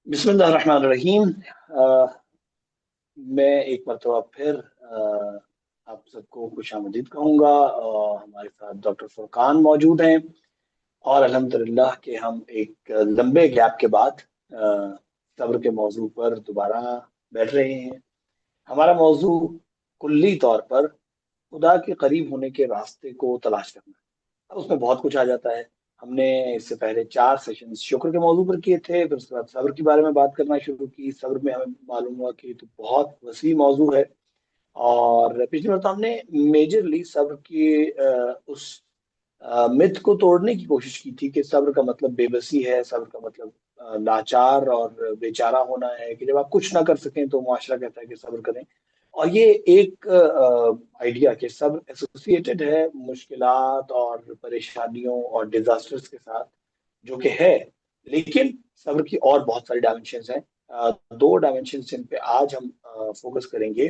बिस्मिल्लाहिर्रहमानिर्रहीम। मैं एक मरतबा फिर आप सबको खुशामदीद कहूँगा। हमारे साथ डॉक्टर फुरकान मौजूद हैं और अल्हम्दुलिल्लाह कि हम एक लंबे गैप के बाद सब्र के मौजू पर दोबारा बैठ रहे हैं। हमारा मौजू कुल्ली तौर पर खुदा के करीब होने के रास्ते को तलाश करना है। अब उसमें बहुत कुछ आ जाता है। हमने इससे पहले 4 सेशंस शुक्र के मौजू पर किए थे, फिर उसके बाद सब्र के बारे में बात करना शुरू की। सब्र में हमें मालूम हुआ कि तो बहुत वसी मौजू है। और पिछली बार तो हमने मेजरली सब्र की उस मिथ को तोड़ने की कोशिश की थी कि सब्र का मतलब बेबसी है, सब्र का मतलब लाचार और बेचारा होना है, कि जब आप कुछ ना कर सकें तो मुआशरा कहता है कि सब्र करें। और ये एक आइडिया कि सब्र एसोसिएटेड है मुश्किलात और परेशानियों और डिजास्टर्स के साथ, जो कि है। लेकिन सब्र की और बहुत सारी डायमेंशंस हैं। दो डायमेंशंस जिन पे आज हम फोकस करेंगे।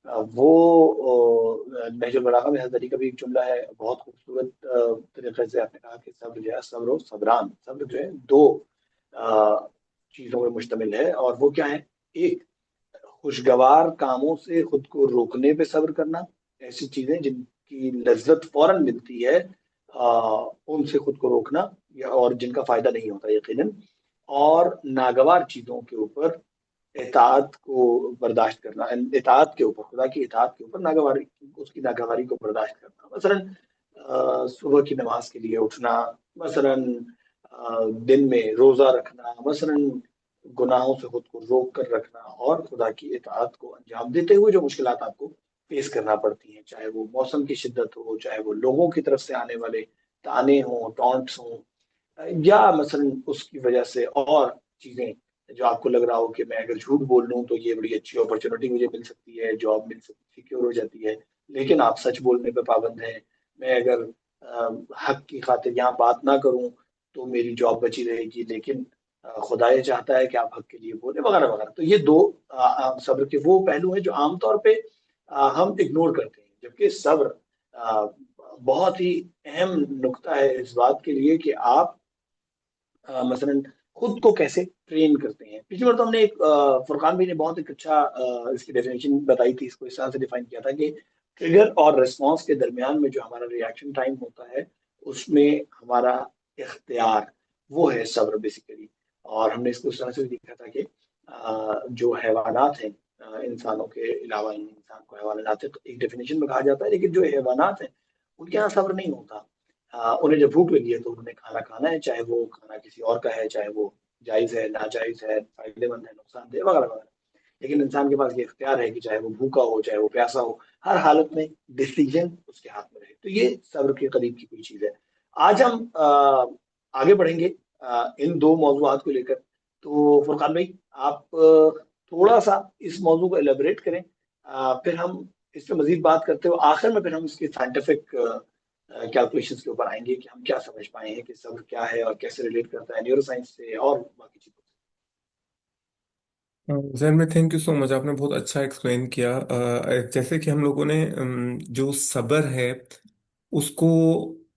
वो नहजुल बलागा में हज़रत अली का भी एक जुमला है, बहुत खूबसूरत तरीके से आपने कहा कि सब्र जो है, सब्र और सबरान, सब्र जो है दो अ, चीजों पर मुश्तमिल है। और वो क्या है? एक, खुशगवार कामों से खुद को रोकने पे सब्र करना। ऐसी चीजें जिनकी लज्जत फौरन मिलती है, उनसे खुद को रोकना, या और जिनका फायदा नहीं होता यकीनन। और नागवार चीजों के ऊपर इताअत को बर्दाश्त करना, इताअत के ऊपर, खुदा की इताअत के ऊपर नागवारी, उसकी नागवारी को बर्दाश्त करना। मसलन सुबह की नमाज के लिए उठना, मसलन दिन में रोजा रखना, मसलन गुनाहों से खुद को रोक कर रखना, और खुदा की इताअत को अंजाम देते हुए जो मुश्किलात आपको फेस करना पड़ती हैं, चाहे वो मौसम की शिद्दत हो, चाहे वो लोगों की तरफ से आने वाले ताने हों, टॉन्ट्स हों, या मसलन उसकी वजह से और चीजें, जो आपको लग रहा हो कि मैं अगर झूठ बोल लूं तो ये बड़ी अच्छी अपॉर्चुनिटी मुझे मिल सकती है, जॉब मिल सकती, सिक्योर हो जाती है, लेकिन आप सच बोलने पे पाबंद हैं। मैं अगर हक की खातिर यहाँ बात ना करूं तो मेरी जॉब बची रहेगी, लेकिन खुदा ये चाहता है कि आप हक के लिए बोले, वगैरह वगैरह। तो ये दो सब्र के वो पहलू हैं जो आमतौर पे हम इग्नोर करते हैं, जबकि सब्र अ, बहुत ही अहम नुक्ता है इस बात के लिए कि आप मसलन खुद को कैसे ट्रेन करते हैं। पिछली बार तो हमने एक फुरकान भाई ने बहुत एक अच्छा इसकी डेफिनेशन बताई थी, इसको इस तरह से डिफाइन किया था कि ट्रिगर और रिस्पॉन्स के दरमियान में जो हमारा रिएक्शन टाइम होता है, उसमें हमारा इख्तियार, वो है सब्र बेसिकली। और हमने इसको इस तरह से भी देखा था कि जो हैवानात हैं, इंसानों के अलावा इंसान को हैवानात है, तो एक डेफिनेशन में कहा जाता है, लेकिन जो हैवानात हैं उनके यहाँ सब्र नहीं होता। उन्हें जब भूख लगी है तो उन्होंने खाना खाना है, चाहे वो खाना किसी और का है, चाहे वो जायज है, नाजायज है, फायदेमंद है, नुकसानदेह, वगैरह वगैरह। लेकिन इंसान के पास ये इख्तियार है कि चाहे वो भूखा हो, चाहे वो प्यासा हो, हर हालत में डिसीजन उसके हाथ में रहे। तो ये सब्र के करीब की कोई चीज है। आज हम आगे बढ़ेंगे इन दो मौजूआत को लेकर। तो फुरकान भाई, आप थोड़ा सा इस मौजू को एलेबरेट करें। फिर हम इस पे मजीद बात करते हुए आखिर में फिर हम इसकी साइंटिफिक कैलकुलेशंस के ऊपर आएंगे कि हम क्या समझ पाए हैं कि सब्र क्या है और कैसे रिलेट करता है न्यूरो साइंस से और बाकी चीजों जैन में थैंक यू सो मच, आपने बहुत अच्छा एक्सप्लेन किया। जैसे कि हम लोगों ने जो सब्र है उसको,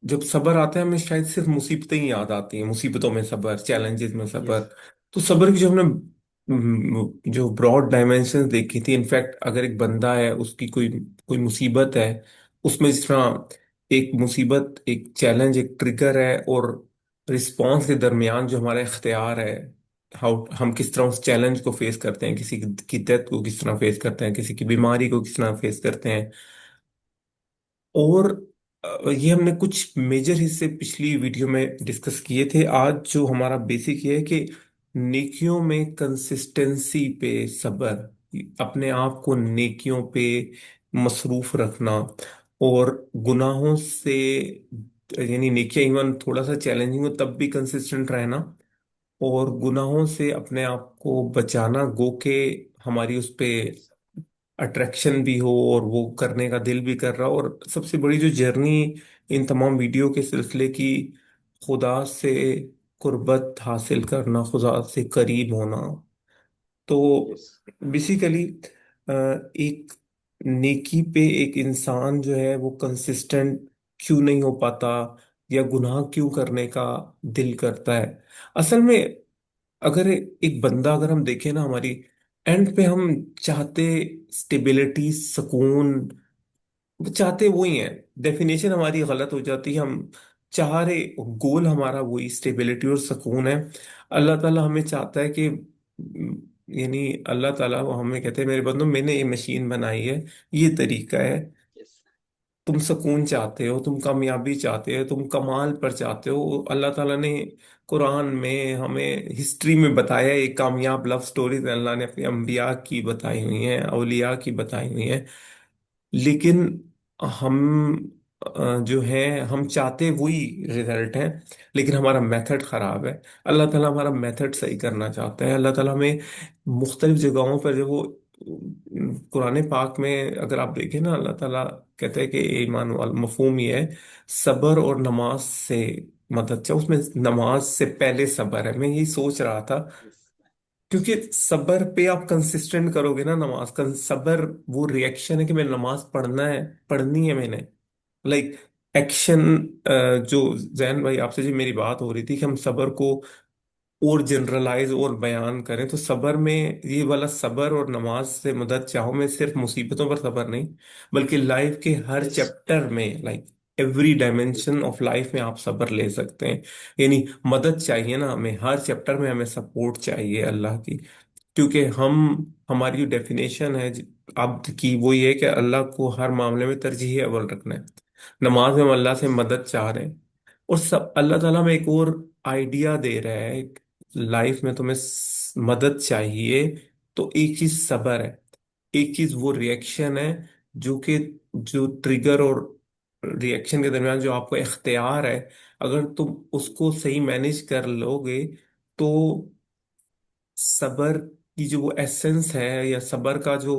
जब सब्र आता है हमें शायद सिर्फ मुसीबतें ही याद आती हैं, मुसीबतों में सब्र, से। चैलेंजेस में सब्र। यस। तो सब्र की जो हमने जो ब्रॉड डायमेंशन देखी थी, इनफैक्ट अगर एक बंदा है उसकी कोई कोई मुसीबत है, उसमें जिस तरह एक मुसीबत, एक चैलेंज, एक ट्रिगर है, और रिस्पॉन्स के दरमियान जो हमारा इख्तियार है, हाउ हम किस तरह उस चैलेंज को फेस करते हैं, किसी की डेथ को किस तरह फेस करते हैं, किसी की बीमारी को किस तरह फेस करते हैं। और ये हमने कुछ मेजर हिस्से पिछली वीडियो में डिस्कस किए थे। आज जो हमारा बेसिक ये है कि नेकियों में कंसिस्टेंसी पे सब्र, अपने आप को नेकियों पे मसरूफ रखना, और गुनाहों से, यानी नेकियां इवन थोड़ा सा चैलेंजिंग हो तब भी कंसिस्टेंट रहना, और गुनाहों से अपने आप को बचाना, गो के हमारी उस पे यस। अट्रैक्शन भी हो और वो करने का दिल भी कर रहा हो। और सबसे बड़ी जो जर्नी इन तमाम वीडियो के सिलसिले की, खुदा से कुर्बत हासिल करना, खुदा से करीब होना। तो यस। बेसिकली एक नेकी पे एक इंसान जो है वो कंसिस्टेंट क्यों नहीं हो पाता, या गुनाह क्यों करने का दिल करता है। असल में अगर एक बंदा, अगर हम देखें ना हमारी एंड पे, हम चाहते स्टेबिलिटी, सुकून, वो चाहते वही है। डेफिनेशन हमारी गलत हो जाती है। हम चाह रहे, गोल हमारा वही स्टेबिलिटी और सुकून है। अल्लाह ताला हमें चाहता है कि यानी अल्लाह ताला वो हमें कहते हैं, मेरे बंदो मैंने ये मशीन बनाई है, ये तरीका है। यस। तुम सुकून चाहते हो, तुम कामयाबी चाहते हो, तुम कमाल पर चाहते हो, अल्लाह ताला ने कुरान में हमें हिस्ट्री में बताया, एक कामयाब लव स्टोरी अल्लाह ने अपने अंबिया की बताई हुई है, औलिया की बताई हुई है। लेकिन हम जो है, हम चाहते वही रिजल्ट है, लेकिन हमारा मेथड खराब है। अल्लाह ताला हमारा मेथड सही करना चाहता है। अल्लाह ताला हमें मुख्तलिफ जगहों पर, जब वो कुरान पाक में अगर आप देखें ना, अल्लाह ताला कहते हैं कि ईमान वाला मफहूम ये है, सबर और नमाज से मदद चाहो। उसमें नमाज से पहले सबर है। मैं यही सोच रहा था, यस। क्योंकि सबर पे आप कंसिस्टेंट करोगे ना नमाज का, सबर वो रिएक्शन है कि मैं नमाज पढ़ना है, पढ़नी है मैंने, लाइक एक्शन। जो जैन भाई आपसे जी मेरी बात हो रही थी कि हम सबर को और जनरलाइज और बयान करें, तो सबर में ये वाला सबर और नमाज से मदद चाहो में सिर्फ मुसीबतों पर सबर नहीं, बल्कि लाइफ के हर यस। चैप्टर में, लाइक एवरी डायमेंशन बिल्कुल। ऑफ लाइफ में आप सबर ले सकते हैं। यानी मदद चाहिए ना हमें, हर चैप्टर में हमें सपोर्ट चाहिए अल्लाह की। क्योंकि हमारी जो डेफिनेशन है अब्द की, वो ये है कि अल्लाह को हर मामले में तरजीह अव्वल रखना है। नमाज में हम अल्लाह से यस। मदद चाह रहे हैं। और सब अल्लाह ताला में एक और आइडिया दे रहा है, लाइफ में तुम्हें मदद चाहिए तो एक चीज सबर है, एक चीज वो रिएक्शन है, जो कि जो ट्रिगर और रिएक्शन के दरमियान जो आपको इख्तियार है, अगर तुम उसको सही मैनेज कर लोगे, तो सबर की जो वो एसेंस है, या सबर का जो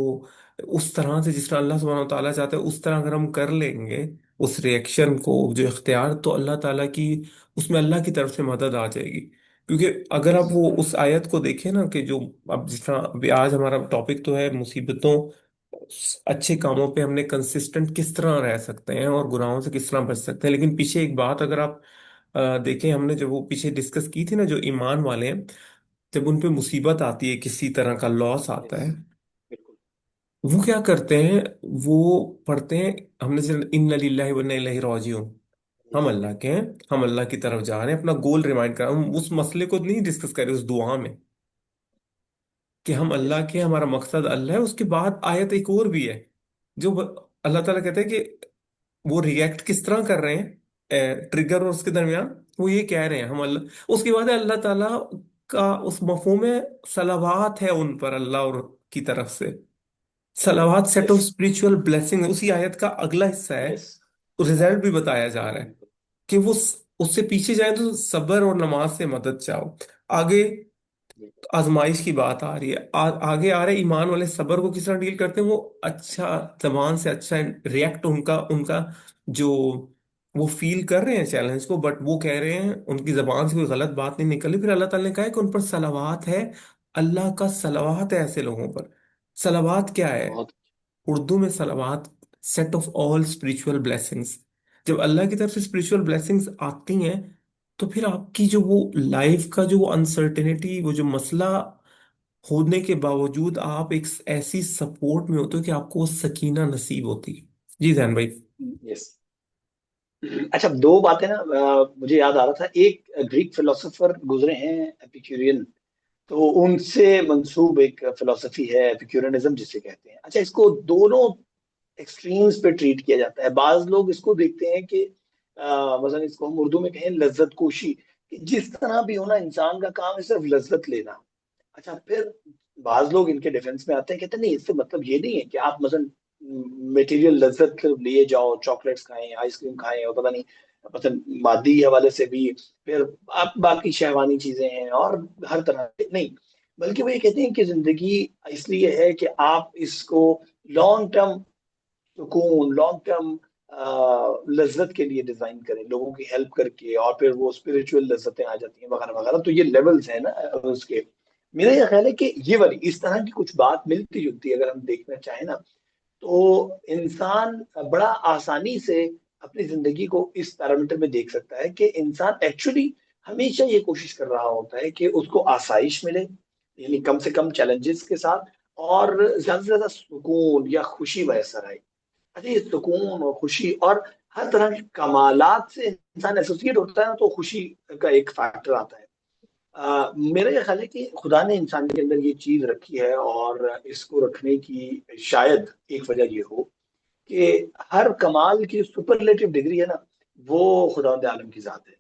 उस तरह से जिस तरह अल्लाह सुब्हानहू व तआला चाहते हैं, उस तरह अगर हम कर लेंगे उस रिएक्शन को, जो इख्तियार, तो अल्लाह ताला की, उसमें अल्लाह की तरफ से मदद आ जाएगी। क्योंकि अगर आप यस। वो उस आयत को देखें ना, कि जो अब जिस तरह अभी आज हमारा टॉपिक तो है मुसीबतों, अच्छे कामों पे हमने कंसिस्टेंट किस तरह रह सकते हैं और गुनाहों से किस तरह बच सकते हैं। लेकिन पीछे एक बात अगर आप देखें, हमने जो वो पीछे डिस्कस की थी ना, जो ईमान वाले हैं, जब उन पे मुसीबत आती है, किसी तरह का लॉस आता यस। है, बिल्कुल। वो क्या करते हैं, वो पढ़ते हैं, हमने जैसे इन्ना लिल्लाहि व इन्ना इलैहि राजिऊन, हम अल्लाह के हैं, हम अल्लाह की तरफ जा रहे हैं, अपना गोल रिमाइंड कर, हम उस मसले को नहीं डिस्कस कर रहे उस दुआ में, कि हम यस। अल्लाह के हैं, हमारा मकसद अल्लाह है। उसके बाद आयत एक और भी है, जो अल्लाह ताला कहते हैं कि वो रिएक्ट किस तरह कर रहे हैं, ट्रिगर और उसके दरमियान वो ये कह रहे हैं हम अल्लाह, उसके बाद है अल्लाह ताला का उस मफहूम में सलावात है उन पर अल्लाह और की तरफ से, सलावात set of yes. Spiritual blessing, उसी आयत का अगला हिस्सा है। यस। रिजल्ट भी बताया जा रहा है बिल्कुल। कि वो उससे पीछे जाए तो सब्र और नमाज से मदद चाहो। आगे बिल्कुल। आजमाइश की बात आ रही है, आगे आ रहे ईमान वाले सबर को किस तरह डील करते हैं, वो अच्छा जबान से अच्छा रिएक्ट, उनका उनका जो वो फील कर रहे हैं चैलेंज को, बट वो कह रहे हैं उनकी जबान से कोई गलत बात नहीं निकली, फिर अल्लाह ताला ने कहा है कि उन पर सलावात है। अल्लाह का सलावात है ऐसे लोगों पर। सलावात क्या है? बहुत। उर्दू में सलावात, set of all spiritual blessings. जब अल्लाह की तरफ से स्पिरिचुअल ब्लेसिंग्स आती हैं, तो फिर आपकी जो वो लाइफ का जो अनसर्टेनिटी, वो जो मसला होने के बावजूद आप एक ऐसी सपोर्ट में होते हो कि आपको वो सकीना नसीब होती है। जी जैन भाई। यस। अच्छा, दो बातें ना मुझे याद आ रहा था। एक ग्रीक फिलोसोफर गुजरे हैं, एपिक्यूरियन। तो उनसे मंसूब एक फिलोसफी है एपिक्यूरियनिज्म जिसे कहते हैं। अच्छा, इसको दोनों एक्सट्रीम्स पे ट्रीट किया जाता है। बाज लोग इसको देखते हैं कि मसलन इसको हम उर्दू में कहें लज्जत कोशी, कि जिस तरह भी होना इंसान का काम है सिर्फ लज्जत लेना। अच्छा, फिर बाज लोग इनके डिफेंस में आते हैं, कहते हैं नहीं, इससे मतलब ये नहीं है कि आप मसलन मटेरियल लज्जत सिर्फ लिए जाओ, चॉकलेट्स खाएं, आइसक्रीम खाएं, और पता नहीं मतलब मादी हवाले से भी फिर आप बाकी शहवानी चीजें हैं और हर तरह से नहीं। बल्कि वो ये कहते हैं कि जिंदगी इसलिए है कि आप इसको लॉन्ग टर्म सुकून, लॉन्ग टर्म लज्जत के लिए डिजाइन करें, लोगों की हेल्प करके, और फिर वो स्पिरिचुअल लज्जतें आ जाती हैं वगैरह वगैरह। तो ये लेवल्स हैं ना उसके। मेरा ये ख्याल है कि ये वाली इस तरह की कुछ बात मिलती जुलती अगर हम देखना चाहें ना, तो इंसान बड़ा आसानी से अपनी जिंदगी को इस पैरामीटर में देख सकता है कि इंसान एक्चुअली हमेशा ये कोशिश कर रहा होता है कि उसको आसाइश मिले, यानी कम से कम चैलेंजेस के साथ, और ज्यादा से ज्यादा सुकून या खुशी मैसर आए। अच्छा, ये सुकून और खुशी और हर तरह के कमालात से इंसान एसोसिएट होता है ना, तो खुशी का एक फैक्टर आता है। मेरा ये ख्याल है कि खुदा ने इंसान के अंदर ये चीज रखी है, और इसको रखने की शायद एक वजह ये हो कि हर कमाल की सुपरलेटिव डिग्री है ना, वो खुदा आलम की जात है।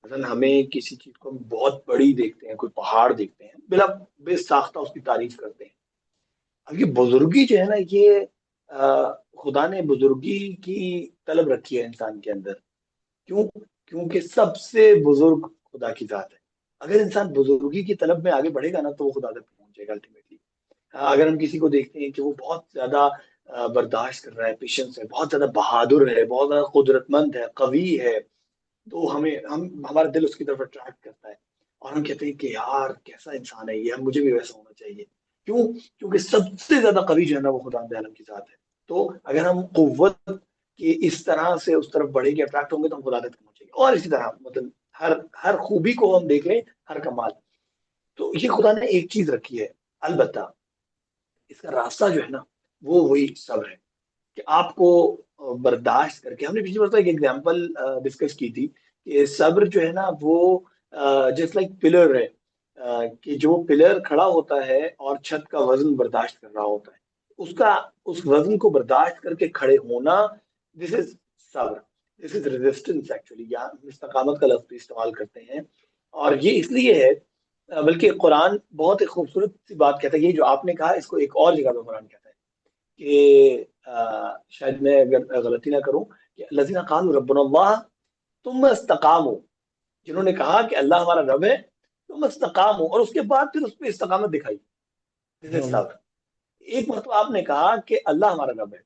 मसलन हमें किसी चीज को हम बहुत बड़ी देखते हैं, कोई पहाड़ देखते हैं, बिला बेसाख्ता उसकी तारीफ करते हैं। अब ये बुजुर्गी जो है ना, ये खुदा ने बुजुर्गी की तलब रखी है इंसान के अंदर। क्यों? क्योंकि सबसे बुजुर्ग खुदा की जात है। अगर इंसान बुजुर्गी की तलब में आगे बढ़ेगा ना, तो वो खुदा तक पहुंचेगा अल्टीमेटली। अगर हम किसी को देखते हैं कि वो बहुत ज्यादा बर्दाश्त कर रहा है, पेशेंस है, बहुत ज्यादा बहादुर है, बहुत ज्यादा कुदरतमंद है, कवि है, तो हम हमारा दिल उसकी तरफ अट्रैक्ट करता है, और हम कहते हैं कि यार कैसा इंसान है ये, हम मुझे भी वैसा होना चाहिए। क्यों? क्योंकि सबसे ज्यादा कवि जो है ना, वो खुदा आलम की जात है। तो अगर हम कुव्वत के इस तरह से उस तरफ बढ़ेंगे, अट्रैक्ट होंगे, तो हम खुदा तक पहुंचेंगे। और इसी तरह मतलब हर हर खूबी को हम देख लें, हर कमाल। तो ये खुदा ने एक चीज रखी है, अलबत्ता इसका रास्ता जो है ना, वो वही सब्र है। कि आपको बर्दाश्त करके, हमने पिछली बार तो एक एग्जांपल डिस्कस की थी कि सब्र जो है ना, वो जस्ट लाइक पिलर है। कि जो पिलर खड़ा होता है और छत का वजन बर्दाश्त कर रहा होता है, उसका उस वजन को बर्दाश्त करके खड़े होना, दिस इज सब्र, दिस इज रेजिस्टेंस एक्चुअली। या हम इस्तेकामत का लफ्ज भी इस्तेमाल करते हैं। और ये इसलिए है, बल्कि कुरान बहुत एक खूबसूरत सी बात कहता है, ये जो आपने कहा इसको एक और जगह पे कुरान कहता है कि शायद मैं अगर गलती ना करूं, कि लजीना कालू रब्बुना अल्लाह तुम इस्तकामो, जिन्होंने कहा कि अल्लाह हमारा रब है, तुम इस्तकामो, और उसके बाद फिर उस पर इस्तकामत दिखाई। दिस इज हाँ। सब्र। एक मतलब आपने कहा कि अल्लाह हमारा रब है,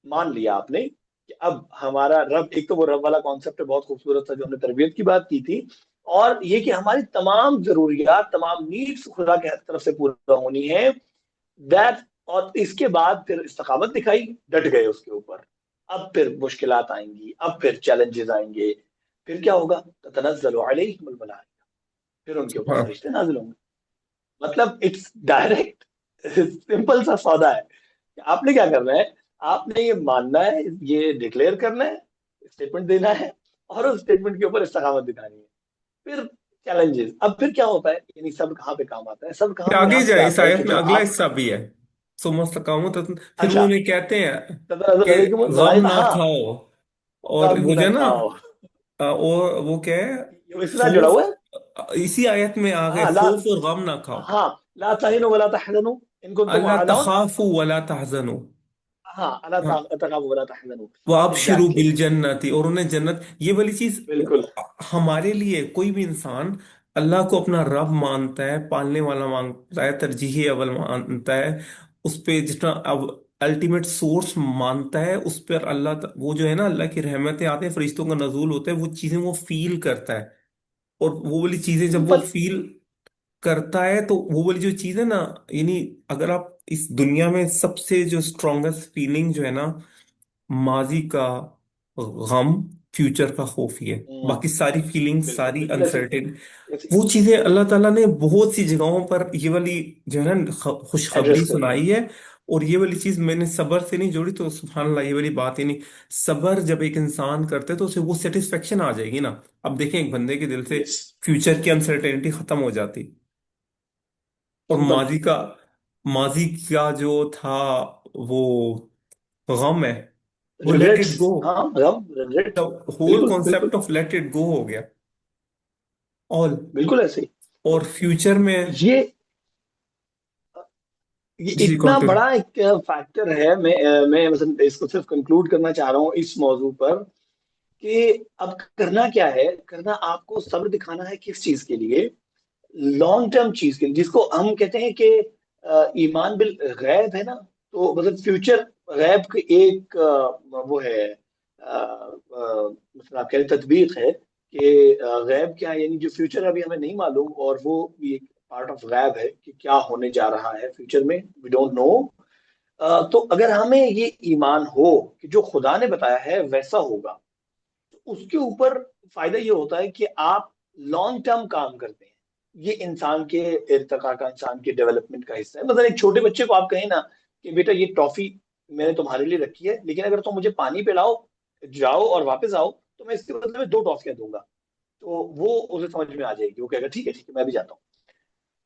मान लिया आपने कि अब हमारा रब, एक तो वो रब वाला कॉन्सेप्ट है, बहुत खूबसूरत था जो हमने तरबियत की बात की थी। और ये कि हमारी तमाम जरूरियात, तमाम नीड्स खुदा की तरफ से पूरा होनी है, दैट। और इसके बाद फिर इस्तकामत दिखाई, डट गए उसके ऊपर। अब फिर मुश्किलात आएंगी, अब फिर चैलेंजेस आएंगे, फिर क्या होगा? ततनज़्ज़लु अलैहिमुल मलाइका, फिर उनके ऊपर हाँ। फरिश्ते नाजिल होंगे। मतलब इट्स डायरेक्ट, सिंपल सा सौदा है कि आपने क्या करना है, आपने ये मानना है, ये डिक्लेयर करना है, स्टेटमेंट देना है, और उस स्टेटमेंट के ऊपर इस्तकामत दिखानी है। फिर चैलेंजेस, अब फिर क्या होता है, यानी सब कहाँ पे काम आता है? सब फिर काम आगे यहाँ पे जाए इस आता है कि आयत में जब अगला आप, हिस्सा भी है। सुमस्तकामो तो फिर वो अच्छा, उन्हें कहते हैं ततनज़्ज़लु कि अलैहिमुल गम मलाइका, ना हाँ, खाओ। और गम वो जो न है ना, खाओ। और वो क्या है, ये इसके साथ जुड़ा खौफ, हुआ है। इसी आयत में आ गए हाँ, ला, खौफ और गम ना खाओ। हाँ, ला तहिनु वला तहज़नु इन कुंतुम अल्लाह आलमून। तखाफू वला तहजनु। हाँ, अला हाँ। तखाफू वला तहज़नु। वो आप शुरू एग्जैक्टली, बिल जन्नति, और उन्हें जन्नत, ये वाली चीज बिल्कुल। हमारे लिए कोई भी इंसान अल्लाह को अपना रब मानता है, पालने वाला मानता है, तरजीही अव्वल मानता है, उस पे जितना अब अल्टीमेट सोर्स मानता है, उस पर अल्लाह वो जो है ना, अल्लाह की रहमतें आते हैं, फरिश्तों का नजूल होता है, वो चीजें वो फील करता है। और वो वाली चीजें जब वो सिंपल। फील करता है, तो वो वाली जो चीज है ना, यानी अगर आप इस दुनिया में सबसे जो स्ट्रॉन्गेस्ट फीलिंग जो है ना, माजी का गम, फ्यूचर का खौफ, ही है। हम्म, बाकी सारी फीलिंग्स, बिल्कुल सारी बिल्कुल ऐसी, अनसर्टेन, ऐसी वो चीजें अल्लाह ताला ने बहुत सी जगहों पर ये वाली जो है ना खुशखबरी एड्रेस कर दी सुनाई हैं। है। और ये वाली चीज मैंने सबर से नहीं जोड़ी, तो सुभान अल्लाह, ये वाली बात ही नहीं। सबर जब एक इंसान करते तो उसे वो सेटिस्फेक्शन आ जाएगी ना। अब देखें, एक बंदे के दिल से यस, फ्यूचर की अनसर्टेनिटी खत्म हो जाती, और सिंपल। माजी का जो था वो गम है, वो लेट रिग्रेट्स, इट गो। हाँ, गम, रिग्रेट। द होल बिल्कुल कॉन्सेप्ट बिल्कुल, ऑफ लेट इट गो हो गया। ऑल। बिल्कुल ऐसे ही। और तो फ्यूचर में। ये ये जी इतना कंटिन्यू। बड़ा एक फैक्टर है। मैं मतलब इसको सिर्फ कंक्लूड करना चाह रहा हूँ इस मौजू पर, कि अब करना क्या है, करना आपको सब्र दिखाना है किस चीज के लिए? लॉन्ग टर्म चीज के लिए, जिसको हम कहते हैं कि ईमान बिल गैब है ना। तो मतलब फ्यूचर गैब की एक वो है, मतलब आप कह रहे तदबीक है कि गैब क्या है, यानी जो फ्यूचर अभी हमें नहीं मालूम, और वो भी एक पार्ट ऑफ गैब है कि क्या होने जा रहा है फ्यूचर में, वी डोंट नो। तो अगर हमें ये ईमान हो कि जो खुदा ने बताया है वैसा होगा, तो उसके ऊपर फायदा ये होता है कि आप लॉन्ग टर्म काम करते हैं। ये इंसान के इर्तिका का, इंसान के डेवलपमेंट का हिस्सा है। मतलब एक छोटे बच्चे को आप कहें ना कि बेटा ये टॉफी मैंने तुम्हारे लिए रखी है, लेकिन अगर तुम मुझे पानी पिलाओ, जाओ और वापस आओ, तो मैं इसके बदले में 2 टॉफियां दूंगा। तो वो उसे समझ में आ जाएगी, वो कहेगा ठीक है मैं भी जाता हूँ।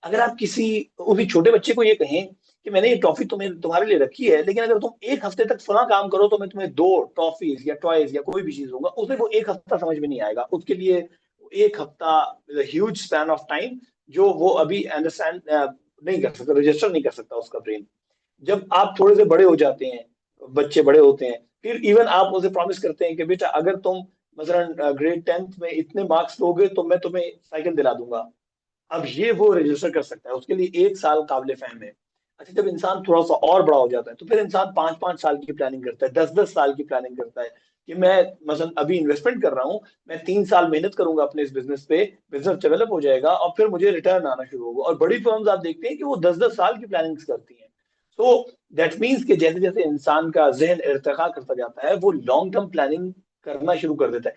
अगर आप किसी वो भी छोटे बच्चे को ये कहें कि मैंने ये टॉफी तुम्हारे लिए रखी है, लेकिन अगर तुम 1 हफ्ते तक फला काम करो तो मैं तुम्हें 2 टॉफीज या टॉयज या कोई भी चीज दूंगा, उसे वो 1 हफ्ता समझ में नहीं आएगा। उसके लिए 1 हफ्ता ह्यूज स्पैन ऑफ टाइम, जो वो अभी अंडरस्टैंड नहीं कर सकता, रजिस्टर नहीं कर सकता उसका ब्रेन। जब आप थोड़े से बड़े हो जाते हैं, बच्चे बड़े होते हैं, फिर इवन आप उसे प्रॉमिस करते हैं कि बेटा अगर तुम मसलन ग्रेड 10th में इतने मार्क्स लोगे तो मैं तुम्हें साइकिल दिला दूंगा। अब ये वो रजिस्टर कर सकता है, उसके लिए 1 साल काबिल फहम है। अच्छा, जब इंसान थोड़ा सा और बड़ा हो जाता है तो फिर इंसान 5-5 साल की प्लानिंग करता है, 10-10 साल की प्लानिंग करता है कि मैं मसलन अभी इन्वेस्टमेंट कर रहा हूँ, मैं 3 साल मेहनत करूंगा अपने इस बिजनेस पे, बिजनेस डेवलप हो जाएगा और फिर मुझे रिटर्न आना शुरू होगा। और बड़ी फर्म्स आप देखते हैं कि वो 10-10 साल की प्लानिंग करती हैं। तो दैट मीन्स कि जैसे जैसे इंसान का जहन इर्तिका करता जाता है, वो लॉन्ग टर्म प्लानिंग करना शुरू कर देता है।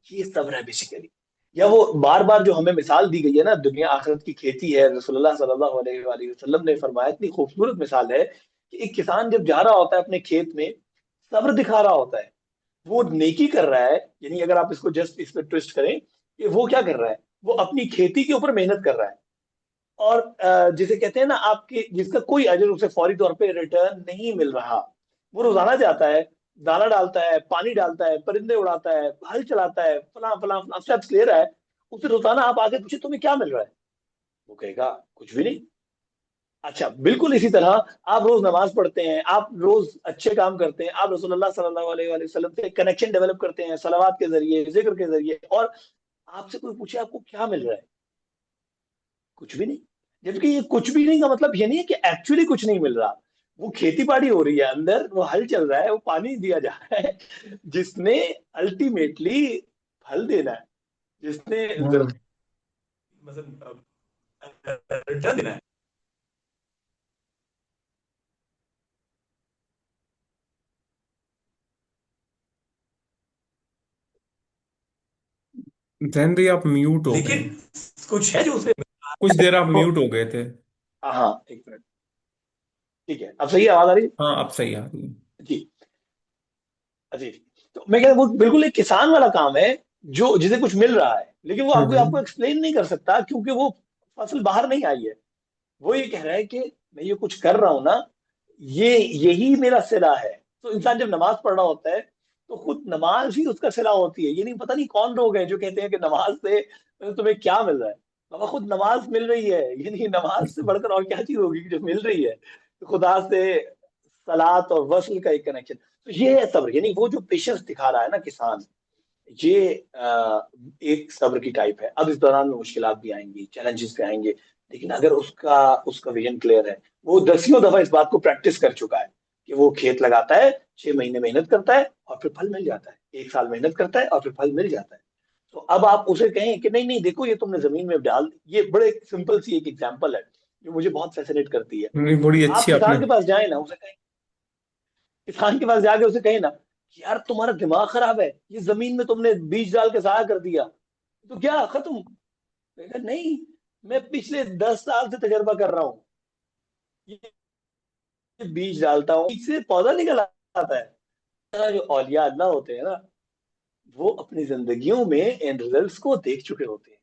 ये सब्र है बेसिकली। या वो बार बार जो हमें मिसाल दी गई है ना, दुनिया आखिरत की खेती है, रसूलुल्लाह सल्लल्लाहु अलैहि वसल्लम ने फरमाया, इतनी खूबसूरत मिसाल है कि एक किसान जब जा रहा होता है अपने खेत में, सब्र दिखा रहा होता है, वो नेकी कर रहा है। यानी अगर आप इसको जस्ट इस पर ट्विस्ट करें कि वो क्या कर रहा है, वो अपनी खेती के ऊपर मेहनत कर रहा है। और जिसे कहते हैं ना आपके, जिसका कोई अजर उसे फौरी तौर पे रिटर्न नहीं मिल रहा। वो रोजाना जाता है, दाना डालता है, पानी डालता है, परिंदे उड़ाता है, हल चलाता है, फला फला फला स्टेप्स ले रहा है। उसे रोजाना आप आगे पूछे तुम्हें क्या मिल रहा है, वो कहेगा कुछ भी नहीं। अच्छा, बिल्कुल इसी तरह आप रोज नमाज पढ़ते हैं, आप रोज अच्छे काम करते हैं, आप रसूलुल्लाह सल्लल्लाहु अलैहि वसल्लम से कनेक्शन डेवलप करते हैं सलावात के जरिए, जिक्र के जरिए, और आपसे कोई पूछे आपको क्या मिल रहा है, कुछ भी नहीं। जबकि ये कुछ भी नहीं का मतलब ये नहीं है कि एक्चुअली कुछ नहीं मिल रहा। वो खेती बाड़ी हो रही है अंदर, वो हल चल रहा है, वो पानी दिया जा रहा है, जिसने अल्टीमेटली फल देना है, जिसने हम्म। मतलब रिटर्न देना है। जैन भाई आप म्यूट हो गए। लेकिन कुछ है जो उसे कुछ देर आप तो, म्यूट हो गए थे। हाँ 1 मिनट। ठीक है, अब सही आवाज आ रही हाँ अब सही आ रही है। है जी। जी। तो मैं कह रहा हूँ, वो बिल्कुल एक किसान वाला काम है, जो जिसे कुछ मिल रहा है, लेकिन वो आपको आपको हम्म। एक्सप्लेन नहीं कर सकता क्योंकि वो फसल बाहर नहीं आई है। वो ये कह रहा है कि मैं ये कुछ कर रहा हूं ना, ये यही मेरा सिला है। तो इंसान जब नमाज पढ़ रहा होता है, तो खुद नमाज ही उसका सिला होती है। ये नहीं, पता नहीं कौन लोग हैं जो कहते हैं कि नमाज से तुम्हें क्या मिल रहा है। बाबा खुद नमाज मिल रही है, ये नहीं नमाज से बढ़कर और क्या चीज होगी जो मिल रही है। तो खुदा से सलात और वस्ल का एक कनेक्शन। तो ये है सब्र, यानी वो जो पेशेंस दिखा रहा है ना किसान, ये एक सब्र की टाइप है। अब इस दौरान में मुश्किलात भी आएंगी, चैलेंजेस भी आएंगे, लेकिन अगर उसका उसका विजन क्लियर है, वो दसियों दफा इस बात को प्रैक्टिस कर चुका है कि वो खेत लगाता है, 6 महीने मेहनत करता है और फिर फल मिल जाता है, 1 साल मेहनत करता है और फिर फल मिल जाता है। तो अब आप उसे कहें कि नहीं नहीं देखो ये तुमने जमीन में डाल, ये बड़े सिंपल सी एक एग्जाम्पल है जो मुझे बहुत फैसिनेट करती है। नहीं, बड़ी आप अच्छी आपने। किसान के पास जाए ना, उसे कहें, किसान के पास जाके उसे कहे ना कि यार तुम्हारा दिमाग खराब है, ये जमीन में तुमने बीज डाल के जाया कर दिया, तो क्या खत्म। कहेगा नहीं, मैं पिछले 10 साल से तजर्बा कर रहा हूँ, ये बीज डालता हूँ, बीज से पौधा निकल आता है। जो औलिया अल्लाह होते हैं ना, वो अपनी जिंदगियों में इन रिजल्ट्स को देख चुके होते हैं।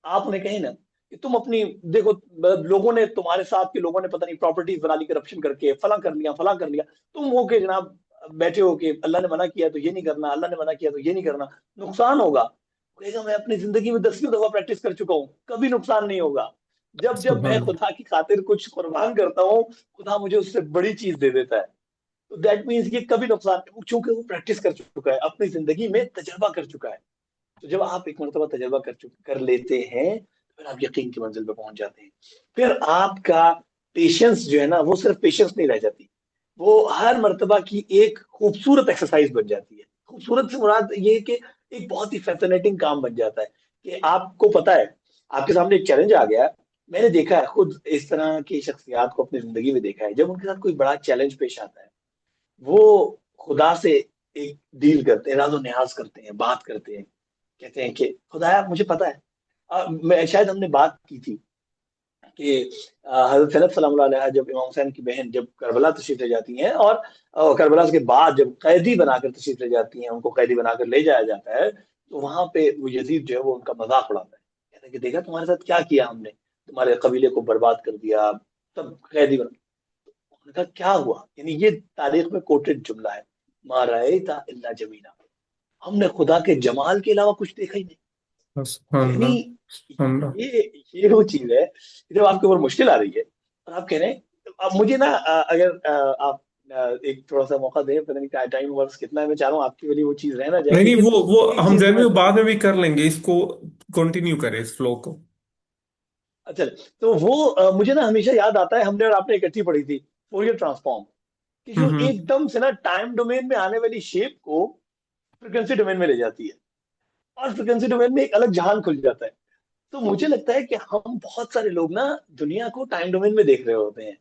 आप उन्हें कहें ना कि तुम अपनी, देखो लोगों ने, तुम्हारे साथ के लोगों ने पता नहीं प्रॉपर्टीज बना ली करप्शन करके, फला कर लिया फला कर लिया, तुम हो के जनाब बैठे हो कि अल्लाह ने मना किया तो ये नहीं करना, अल्लाह ने मना किया तो ये नहीं करना, नुकसान होगा। कहेगा मैं अपनी जिंदगी में 10वीं दफा प्रैक्टिस कर चुका हूँ, कभी नुकसान नहीं होगा। जब जब मैं सुभान। खुदा की खातिर कुछ कुर्बान करता हूँ, खुदा मुझे उससे बड़ी चीज दे देता है। तो दैट मीन्स ये कभी नुकसान, चूंकि वो प्रैक्टिस कर चुका है, अपनी जिंदगी में तजर्बा कर चुका है। तो जब आप एक मरतबा तजर्बा कर लेते हैं, तो फिर आप यकीन की मंजिल पे पहुंच जाते हैं। फिर आपका पेशेंस जो है ना, वो सिर्फ पेशेंस नहीं रह जाती, वो हर मर्तबा की एक खूबसूरत एक्सरसाइज बन जाती है। खूबसूरत से मुराद ये है कि एक बहुत ही फैसिनेटिंग काम बन जाता है कि आपको पता है, आपके सामने एक चैलेंज आ गया। मैंने देखा है खुद इस तरह की शख्सियात को अपनी जिंदगी में देखा है, जब उनके साथ कोई बड़ा चैलेंज पेश आता है, वो खुदा से एक डील करते हैं, राजो न्याज करते हैं, बात करते हैं, कहते हैं कि खुदाया मुझे पता है मैं शायद हमने बात की थी कि हजरत सैयद सलामुल्लाह अलैहा जब इमाम हुसैन की बहन जब करबला तशरीफ ले जाती हैं, और करबला के बाद जब कैदी बनाकर तशरीफ ले जाती हैं, उनको कैदी बनाकर ले जाया जाता है, तो वहां पे वो यजीद जो है वो उनका मजाक उड़ाता है, कहता है कि देखा तुम्हारे साथ क्या किया हमने, तुम्हारे कबीले को बर्बाद कर दिया, सब कैदी बना। उन्होंने कहा क्या हुआ, यानी ये तारीख में कोटेड जुमला है, मा रअयता इल्ला जमीला, हमने खुदा के जमाल के अलावा कुछ देखा ही नहीं। सुभान यानी अल्लाह, सुभान अल्लाह। ये वो चीज है, जब आपके ऊपर मुश्किल आ रही है और आप कह रहे हैं, अब मुझे ना अगर आप एक थोड़ा सा मौका दें, पता नहीं टाइम वर्स कितना है, मैं चाह रहा हूँ आपकी वाली वो चीज रह ना जाए, नहीं नहीं, लेकिन वो एक हम चीज जैन मैं, में बाद में भी कर लेंगे इसको, कंटिन्यू करें इस फ्लो को। अच्छा, तो वो मुझे ना हमेशा याद आता है, हमने और आपने इकट्ठी पढ़ी थी फोरियर ट्रांसफॉर्म, कि जो हम्म। एकदम से ना टाइम डोमेन में आने वाली शेप को फ्रिक्वेंसी डोमेन में ले जाती है, और फ्रिक्वेंसी डोमेन में एक अलग जहान खुल जाता है। तो मुझे लगता है कि हम बहुत सारे लोग ना दुनिया को टाइम डोमेन में देख रहे होते हैं,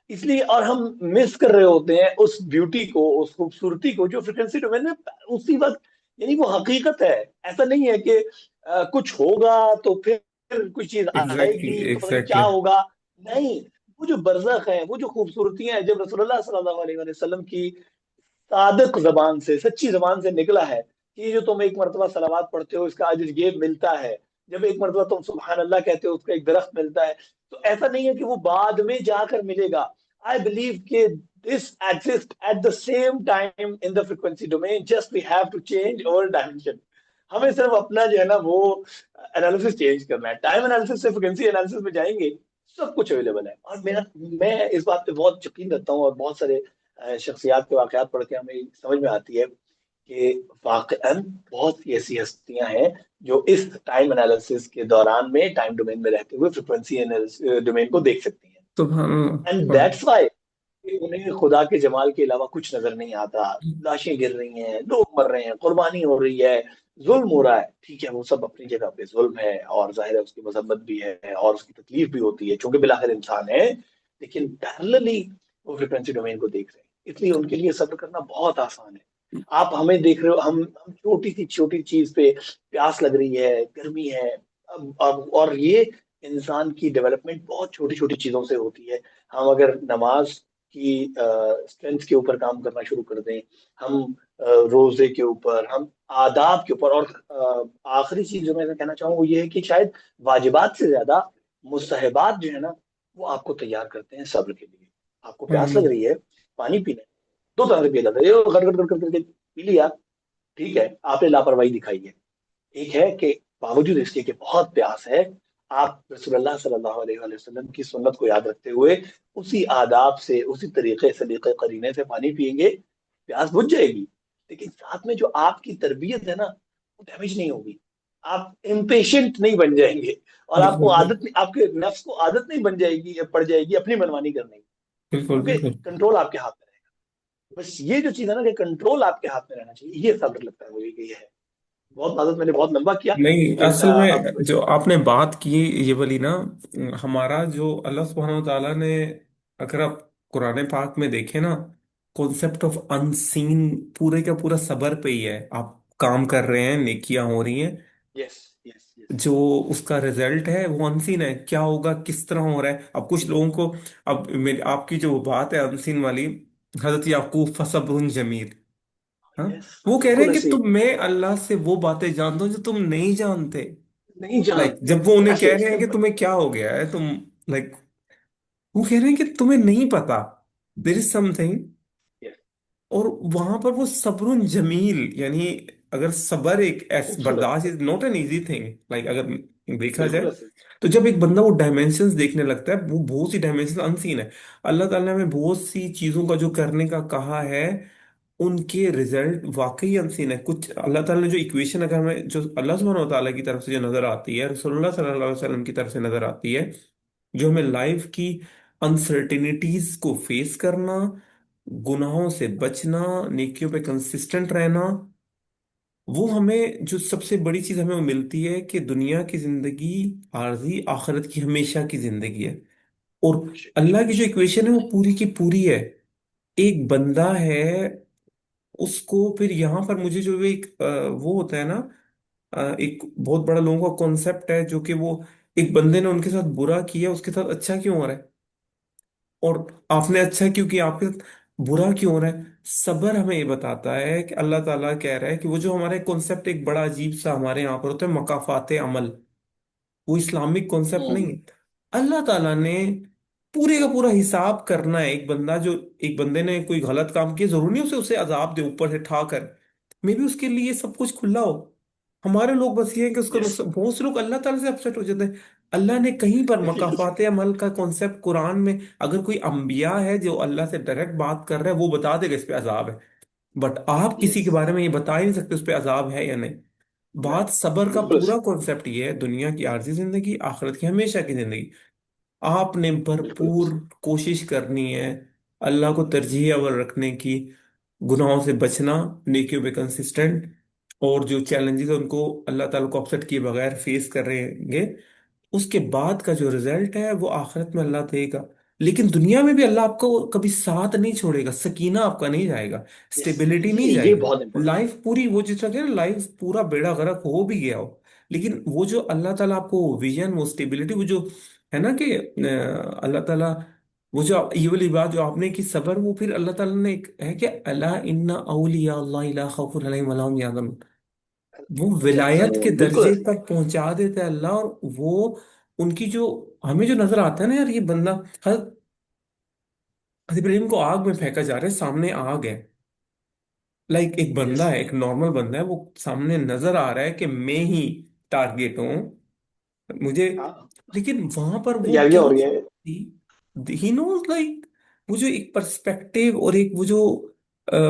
इसलिए, और हम मिस कर रहे होते हैं उस ब्यूटी को, उस खूबसूरती को जो फ्रिक्वेंसी डोमेन में उसी वक्त, यानी वो हकीकत है। ऐसा नहीं है कि कुछ होगा तो फिर कुछ चीज एग्जैक्टली, आएगी तो पता नहीं क्या एग्जैक्टली। होगा। नहीं, वो जो बरज़ख है, वो जो खूबसूरतियां हैं, जब रसूलुल्लाह सल्लल्लाहु अलैहि वसल्लम की सादिक जबान से, सच्ची जबान से निकला है कि जो तुम एक मरतबा सलावात पढ़ते हो इसका अजर ये मिलता है, जब एक मरतबा तुम सुबहान अल्लाह कहते हो उसका एक दरख्त मिलता है, तो ऐसा नहीं है कि वो बाद में जाकर मिलेगा। आई बिलीव कि this exist at the same time in the frequency domain, just we have to change our dimension. हमें सिर्फ अपना जो है ना वो एनालिसिस चेंज करना है, टाइम एनालिसिस से फ्रीक्वेंसी एनालिसिस में जाएंगे, सब कुछ अवेलेबल है। और मेरा, मैं इस बात पे बहुत यकीन रखता हूँ, और बहुत सारे शख्सियात के वाकयात पढ़ के हमें समझ में आती है कि वाकई बहुत सी ऐसी हस्तियां हैं जो इस टाइम एनालिसिस के दौरान में टाइम डोमेन में रहते हुए फ्रिक्वेंसी डोमेन को देख सकती हैं। सुभान एंड अल्लाह। दैट्स वाई उन्हें खुदा के जमाल के अलावा कुछ नजर नहीं आता। लाशें गिर रही हैं, लोग मर रहे हैं, कुर्बानी हो रही है, जुल्म हो रहा है, ठीक है, वो सब अपनी जगह पे जुल्म है, और जाहिर है उसकी मजम्मत भी है और उसकी तकलीफ भी होती है, चूंकि बिलाखिर इंसान है। लेकिन पैरेलली वो फ्रिक्वेंसी डोमेन को देख रहे हैं, इसलिए उनके लिए सब्र करना बहुत आसान है। आप हमें देख रहे हो, हम छोटी चीज पे प्यास लग रही है, गर्मी है, और ये इंसान की डेवलपमेंट बहुत छोटी छोटी चीजों से होती है। हम अगर नमाज की स्ट्रेंथ के ऊपर काम करना शुरू कर दें, हम रोजे के ऊपर, हम आदाब के ऊपर, और आखिरी चीज जो मैं कहना चाहूँ वो ये है कि शायद वाजिबात से ज्यादा मुस्तहबात जो है ना, वो आपको तैयार करते हैं सब्र के लिए। आपको प्यास लग रही है, पानी पीना है, दो तरह से पिया जाता है, ये गड़ गड़ गड़ गड़ करके पी लिया, ठीक है, आपने लापरवाही दिखाई है। एक है कि बावजूद इसके कि बहुत प्यास है, आप रसूलुल्लाह सल्लल्लाहु अलैहि वसल्लम की सुन्नत को याद रखते हुए उसी आदाब से, उसी तरीके सलीके करीने से पानी पिएंगे, प्यास बुझ जाएगी, लेकिन साथ में जो आपकी तरबियत है ना, वो डैमेज नहीं होगी। आप इम्पेशेंट नहीं बन जाएंगे, और आपको बिल्कुल आदत नहीं, आपके नफ्स को आदत नहीं बन जाएगी या पड़ जाएगी अपनी मनमानी करने की, बिल्कुल। क्योंकि बिल्कुल। कंट्रोल आपके हाथ में रहेगा। बस ये जो चीज है ना कि कंट्रोल आपके हाथ में रहना चाहिए, ये सब्र लगता है मुझे कि ये है। बहुत आदत, मैंने बहुत लंबा किया, नहीं, लेकिन असल अब में जो आपने बात की ये वाली ना, हमारा जो अल्लाह सुब्हानहू व तआला ने, अगर आप कुरान पाक में देखें ना, कॉन्सेप्ट ऑफ अनसीन पूरे का पूरा सबर पे ही है। आप काम कर रहे हैं, नेकियां हो रही हैं, यस, यस, यस, जो उसका रिजल्ट है वो अनसीन है, क्या होगा, किस तरह हो रहा है। अब कुछ लोगों को, अब मेरी आपकी जो बात है अनसीन वाली, हजरत याकूब फसब्रुन जमील, हाँ, यस, वो कह रहे बिल्कुल हैं कि ऐसे ही। तुम, मैं अल्लाह से वो बातें जानता हूँ जो तुम नहीं जानते। नहीं लाइक जानते, जब वो उन्हें कह ऐसे रहे हैं कि सिंपल। तुम्हें क्या हो गया है, तुम, लाइक, वो कह रहे हैं कि तुम्हें नहीं पता, देर इज समथिंग। यस, और वहां पर वो सब्रुन जमील, यानी अगर सबर एक खूबसूरत, बर्दाश्त is not an easy thing, like अगर देखा जाए, बिल्कुल ऐसे ही। तो जब एक बंदा वो डायमेंशंस देखने लगता है, वो बहुत सी डायमेंशंस अनसीन है। अल्लाह ताला ने बहुत सी चीजों का जो करने का कहा है, उनके रिजल्ट वाकई अनसीन है। कुछ अल्लाह ताला ने जो इक्वेशन, अगर हमें जो अल्लाह सुब्हानहू व तआला की तरफ से जो नजर आती है, रसूलुल्लाह सल्लल्लाहु अलैहि वसल्लम की तरफ से नजर आती है, जो हमें लाइफ की अनसर्टेनिटीज को फेस करना, गुनाहों से बचना, नेकियों पे कंसिस्टेंट रहना, वो हमें जो सबसे बड़ी चीज हमें वो मिलती है कि दुनिया की जिंदगी आरजी, आखिरत की हमेशा की जिंदगी है। और अल्लाह की जो इक्वेशन है वो पूरी की पूरी है। एक बंदा है, उसको फिर यहाँ पर मुझे जो एक वो होता है ना, एक बहुत बड़ा लोगों का कॉन्सेप्ट है, जो कि वो एक बंदे ने उनके साथ बुरा किया, उसके साथ अच्छा क्यों हो रहा है, और आपने अच्छा क्यों किया, आपके साथ बुरा क्यों हो रहा है। सबर हमें ये बताता है कि अल्लाह ताला कह रहा है कि वो जो हमारे कॉन्सेप्ट एक बड़ा अजीब सा हमारे यहाँ पर होता है, मकाफाते अमल, वो इस्लामिक कॉन्सेप्ट नहीं हम्म। है। अल्लाह ताला ने पूरे का पूरा हिसाब करना है। एक बंदा जो, एक बंदे ने कोई गलत काम किया, जरूरी नहीं उसे उसे अजाब दे ऊपर से ठा कर, मे भी उसके लिए सब कुछ खुला हो। हमारे लोग बस ये है कि उसका यस। बहुत से लोग अल्लाह ताला से अपसेट हो जाते हैं। अल्लाह ने कहीं पर मकाफात अमल का कॉन्सेप्ट कुरान में, अगर कोई अंबिया है जो अल्लाह से डायरेक्ट बात कर रहा है, वो बता देगा इस पे अजाब है, बट आप किसी यस। के बारे में ये बता ही नहीं सकते उस पे अजाब है या नहीं। नहीं। बात सबर का बिल्कुल। पूरा कॉन्सेप्ट ये है, दुनिया की आरजी जिंदगी, आखिरत की हमेशा की जिंदगी, आपने बिल्कुल। भरपूर कोशिश करनी है अल्लाह को तरजीह अव्वल रखने की, गुनाहों से बचना, नेकियों पे कंसिस्टेंट, और जो चैलेंजेस है उनको अल्लाह ताला को अपसेट किए बगैर फेस करेंगे, उसके बाद का जो रिजल्ट है वो आखिरत में अल्लाह देगा। लेकिन दुनिया में भी अल्लाह आपको कभी साथ नहीं छोड़ेगा, सकीना आपका नहीं जाएगा, यस। स्टेबिलिटी नहीं ये जाएगी। बहुत इंपॉर्टेंट लाइफ पूरी वो, जिस तरह ना लाइफ पूरा बेड़ा गर्क हो भी गया हो, लेकिन वो जो अल्लाह ताला आपको विजन, वो स्टेबिलिटी, वो जो है ना कि अल्लाह ताला, वो जो ये वाली बात जो आपने की सबर, वो फिर अल्लाह ताला ने एक है कि अला इन्ना औलिया अल्लाह ला खौफुन अलैहिम वला हुम यहज़नून, वो विलायत के है। बिल्कुल। दर्जे तक पहुंचा देता है अल्लाह। और वो उनकी जो, हमें जो नजर आता है ना यार, ये बंदा, हजरत इब्राहिम को आग में फेंका जा रहा है, सामने आग है, लाइक एक यस। बंदा है, एक नॉर्मल बंदा है, वो सामने नजर आ रहा है कि मैं ही टारगेट हूं, मुझे, हाँ। लेकिन वहां पर वो तैयारियां क्या हो रही है। थी, ही नोज लाइक, वो जो एक पर्सपेक्टिव और एक वो जो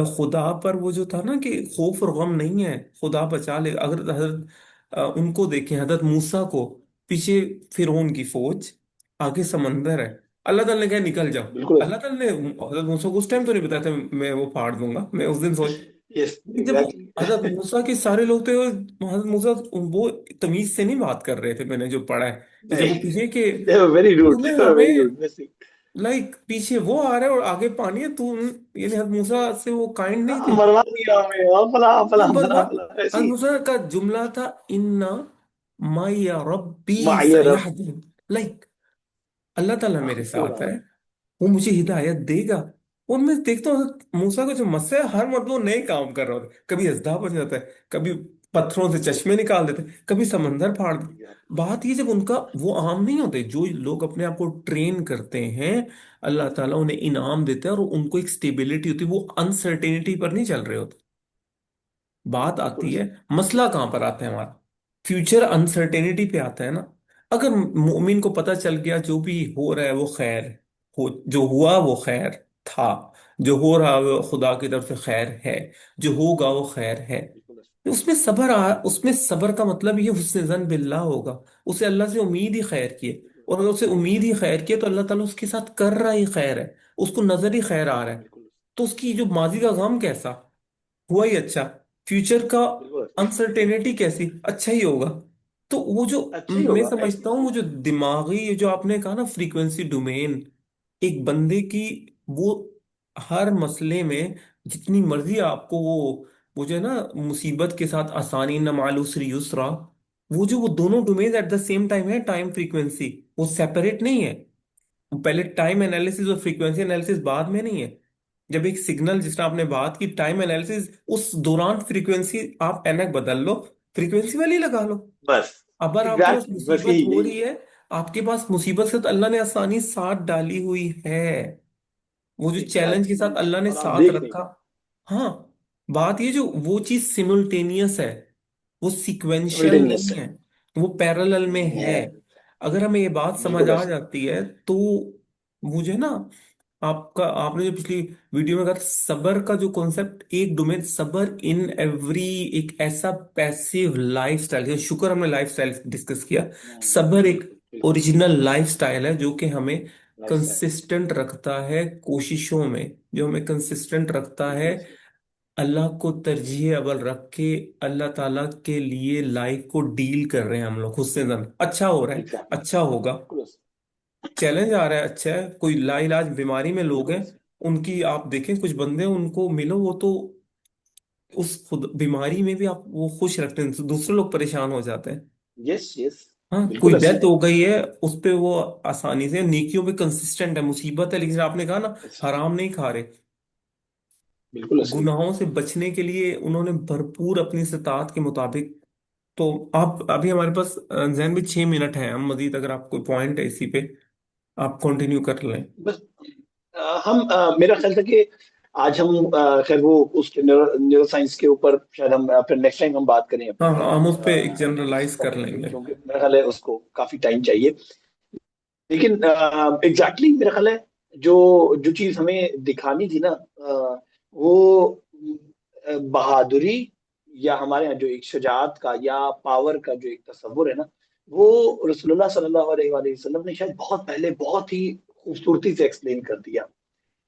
खुदा पर वो जो था ना कि खौफ और गम नहीं है, खुदा बचा ले। अगर हजरत उनको देखें, हजरत मूसा को, पीछे फिरौन की फौज, आगे समंदर है, अल्लाह ताला ने कहा निकल जाओ। बिल्कुल। अल्लाह ताला ने हजरत मूसा को उस टाइम तो नहीं बताया था मैं वो फाड़ दूंगा, मैं उस दिन सोच, यस। लेकिन जब हजरत एग्जैक्टली। मूसा के सारे लोग थे, हजरत मूसा वो तमीज से नहीं बात कर रहे थे, मैंने जो पढ़ा है, कि जब वो नहीं। पीछे के, दे वर वेरी रूड, तूने दे वर वेरी हमें, रूड मिसिंग। लाइक पीछे वो आ रहा है और आगे पानी है, तू यानी हजरत मूसा से वो काइंड नहीं हाँ, थे। मरवा दिया हमें, हाँ, फला हाँ फला बस फला बात, फला ऐसी। हजरत मूसा का जुमला था, इन्ना माया रब्बी माय रब। सयहदीन, लाइक अल्लाह ताला मेरे साथ पूरा। है, वो मुझे हिदायत देगा। और मैं देखता हूँ मूसा का जो मसला है, हर मतलब वो नए काम कर रहा होता है, कभी अजदा बन जाता है, कभी पत्थरों से चश्मे निकाल देते हैं, कभी समंदर फाड़ देते। बात ये, जब उनका वो आम नहीं होते, जो लोग अपने आप को ट्रेन करते हैं, अल्लाह ताला उन्हें इनाम देता है, और उनको एक स्टेबिलिटी होती है, वो अनसर्टेनिटी पर नहीं चल रहे होते। बात बिल्कुल आती है, सही। मसला कहां पर आता है हमारा, फ्यूचर अनसर्टेनिटी पे आता है ना। अगर मोमिन को पता चल गया जो भी हो रहा है वो खैर है, हो जो हुआ वो खैर था, जो हो रहा है वो खुदा की तरफ से खैर है, जो होगा वो खैर है, बिल्कुल। उसमें सबर उसमें सबर का मतलब ये हुस्न ज़न बिल्लाह होगा, उसे अल्लाह से उम्मीद ही खैर की है। बिल्कुल। और अगर उसे उम्मीद ही खैर की है, तो अल्लाह ताला उसके साथ कर रहा ही खैर है, उसको नजर ही खैर आ रहा है। बिल्कुल। तो उसकी जो माजी का गम कैसा, हुआ ही अच्छा, फ्यूचर का बिल्कुल। अनसर्टेनिटी कैसी, अच्छा ही होगा। तो वो जो, अच्छा ही मैं होगा, समझता हूँ वो एग्जैक्टली। जो दिमागी, ये जो आपने कहा ना फ्रीक्वेंसी डोमेन, एक बंदे की, वो हर मसले में जितनी मर्जी आपको वो जो है ना, मुसीबत के साथ आसानी, न माल उसरी युसरा, वो जो वो दोनों domain eight the same time है, टाइम फ्रीक्वेंसी, वो सेपरेट नहीं है। पहले टाइम एनालिसिस और फ्रीक्वेंसी एनालिसिस बाद में नहीं है। जब एक सिग्नल, जिस तरह आपने बात की टाइम एनालिसिस, उस दौरान फ्रीक्वेंसी आप एनक बदल लो, फ्रीक्वेंसी वाली लगा लो। बस। अगर आपके पास एग्जैक्टली, बस मुसीबत यही हो यही। रही है, आपके पास मुसीबत से तो अल्लाह ने आसानी साथ डाली हुई है, वो जो चैलेंज के साथ एग्जैक्टली। अल्लाह ने और आप साथ देख नहीं रखा। रहे। हाँ, बात ये जो वो चीज सिमुल्टेनियस है, वो सीक्वेंशियल नहीं सिमल्टेनियस है। है, वो पैरेलल में नहीं है। है। अगर हमें ये बात समझ बिल्कुल आ ऐसा। जाती है तो, मुझे ना, आपका आपने जो पिछली वीडियो में कहा था, सबर का जो कॉन्सेप्ट, एक डोमेन सबर इन एवरी, एक ऐसा पैसिव लाइफ स्टाइल, शुक्र हमने लाइफ स्टाइल डिस्कस किया। सबर एक बिल्कुल बिल्कुल। ओरिजिनल लाइफ स्टाइल है जो कि हमें लाइफस्टाइल। कंसिस्टेंट रखता है कोशिशों में, जो हमें कंसिस्टेंट रखता है बिल्कुल सही। अल्लाह को तरजीह अव्वल रख के, अल्लाह ताला के लिए लाइफ को डील कर रहे हैं हम लोग, खुद से ज्यादा अच्छा हो रहा है, एग्जैक्टली। अच्छा होगा, बिल्कुल ऐसा। चैलेंज आ रहा है, अच्छा है, कोई लाइलाज बीमारी में लोग बिल्कुल हैं, ऐसा। उनकी आप देखें, कुछ बंदे उनको मिलो, वो तो उस खुद बीमारी में भी आप वो खुश रखते हैं, तो दूसरे लोग परेशान हो जाते हैं। यस यस, हाँ, कोई बिल्कुल ऐसे डेथ ही। हो गई है, उस पे वो आसानी से नेकियों पे कंसिस्टेंट है, मुसीबत है, लेकिन आपने कहा ना, ऐसे ही, हराम नहीं खा रहे। बिल्कुल ऐसे ही। गुनाहों से बचने के लिए उन्होंने भरपूर अपनी इस्तात के मुताबिक। तो आप अभी हमारे पास जहन में 6 मिनट है, हम मजीद अगर आप कोई पॉइंट है इसी पे आप कंटिन्यू कर लें। बस हम मेरा ख्याल था कि आज हम खैर वो उसके न्यूरो साइंस के ऊपर शायद हम फिर नेक्स्ट टाइम हम बात करें हाँ अपनी हाँ, हम उस पे एक एनालिसिस जनरलाइज कर करने की, लेंगे। क्योंकि मेरा ख्याल है उसको काफी टाइम चाहिए। लेकिन एग्जैक्टली मेरा ख्याल है जो जो चीज हमें दिखानी थी ना, वो बहादुरी या हमारे यहाँ जो एक शुजाअत का या पावर का जो एक तस्वुर है ना, वो रसूलुल्लाह सल्लल्लाहु अलैहि वसल्लम ने शायद बहुत पहले बहुत ही खूबसूरती से एक्सप्लेन कर दिया।